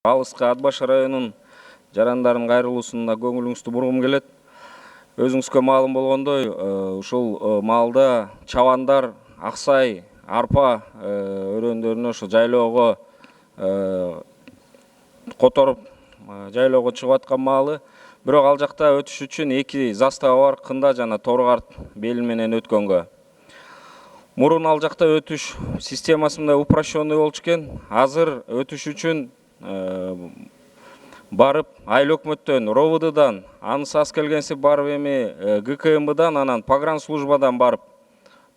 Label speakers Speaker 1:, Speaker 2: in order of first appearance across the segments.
Speaker 1: Алыскы Ат Баш районунун жарандарын кайрылуусуна көңүлүңүздү бургум келет. Өзүңүзгө маалым болгондой, ушул маалда чабандар, аксай, арпа өрөөндөрүнө ошо жайлоого которуп жайлоого чыгып аткан маалы. Бирок ал жакта өтүш үчүн эки застава бар, Кында жана Торгарт бели менен өткөнгө. Мурун ал жакта өтүш системасы мындай упрощенный болчу экен. Азыр өтүш үчүн барып айыл өкмөттөн, РОВДдан, анысы аз келгенси барып эми ГКМБдан, анан погранслужбадан барып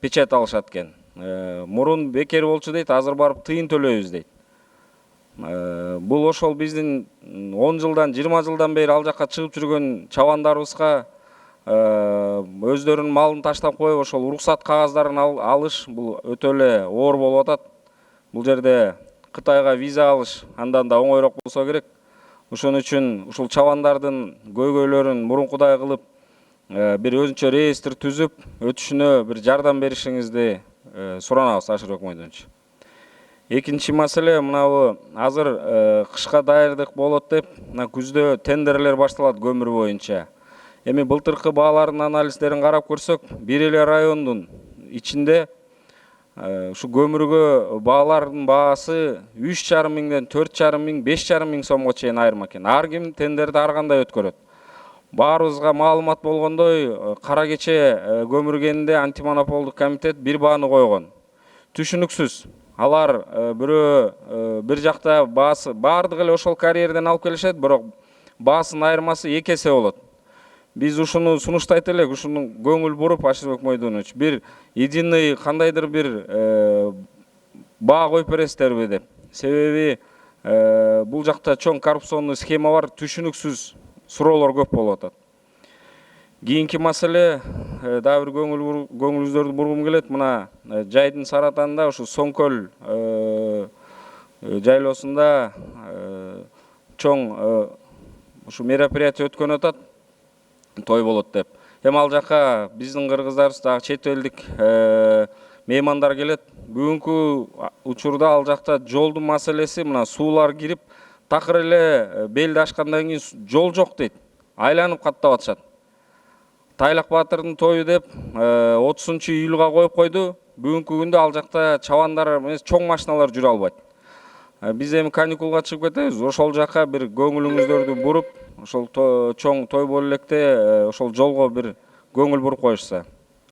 Speaker 1: печать алышат экен. Мурун бекер болчу дейт, азыр барып тыйын төлөйбүз дейт. Бул ошол биздин 10 жылдан, 20 жылдан бери ал жакка чыгып жүргөн чабандарыбызга өздөрүнүн малын таштап коюп, ошол уруксат кагаздарын алыш бул өтө эле оор болуп атат. Бул жерде Кытайга виза алыш андан да оңойрок болсо керек. Ошон үчүн ушул чабандардын көйгөйлөрүн мурункудай кылып, бир өзүнчө реестр түзүп, өтүшүнө бир жардам беришиңизди суранабыз Ашыр өкмөтүнчө. Экинчи маселе мынабу азыр кышка даярдык болот деп, мына күздө тендерлер башталат көмүр боюнча. Эми былтыркы баалардын анализдерин карап көрсөк, бир эле райондун ичинде ушу көмүргө баалардын баасы 3,5 миңден 4,5 миң, 5,5 миң сомго чейин айырма экен. Ар ким тендерди ар кандай өткөрөт. Баарыбызга маалымат болгондой, кара кече көмүр кенинде антимонополдук комитет бир бааны койгон. Түшүнүксүз. Алар бирөө бир жакта баасы баардыгы эле ошол карьерден алып келишет, бирок баасынын айырмасы 2 эсе болот. Биз ушуну сунуштайт элек, ушуну көңүл буруп, Ашырбек Мойдонович, бир единый кандайдыр бир баа коюп бересиздерби деп. Себеби бул жакта чоң коррупционный схема бар, түшүнүксүз суроолор көп болуп атат. Кийинки маселе дагы бир көңүлүңүздөрдү бургум келет. Мына жайдын Саратанында ушу Соңкөл жайлоосунда чоң ушу мероприятие өткөн атат. Той болот деп. Эми ал жака биздин кыргыздарыбыз дагы чет элдик меймандар келет. Бүгүнкү учурда ал жакта жолдун маселеси, мына суулар кирип, такыр эле белди ашкандан кийин жол жок дейт. Айланып каттап атышат. Тайлак Баатырдын тою деп 30-июлга коюп койду. Бүгүнкү күндө ал жакта чабандар эмес, чоң машиналар жүрө албайт. Биз эми каникулга чыгып кетебиз, ошол жака бир көңүлүңүздөрдү буруп, ошол чоң той боло электе ошол жолго бир көңүл буруп коюшса.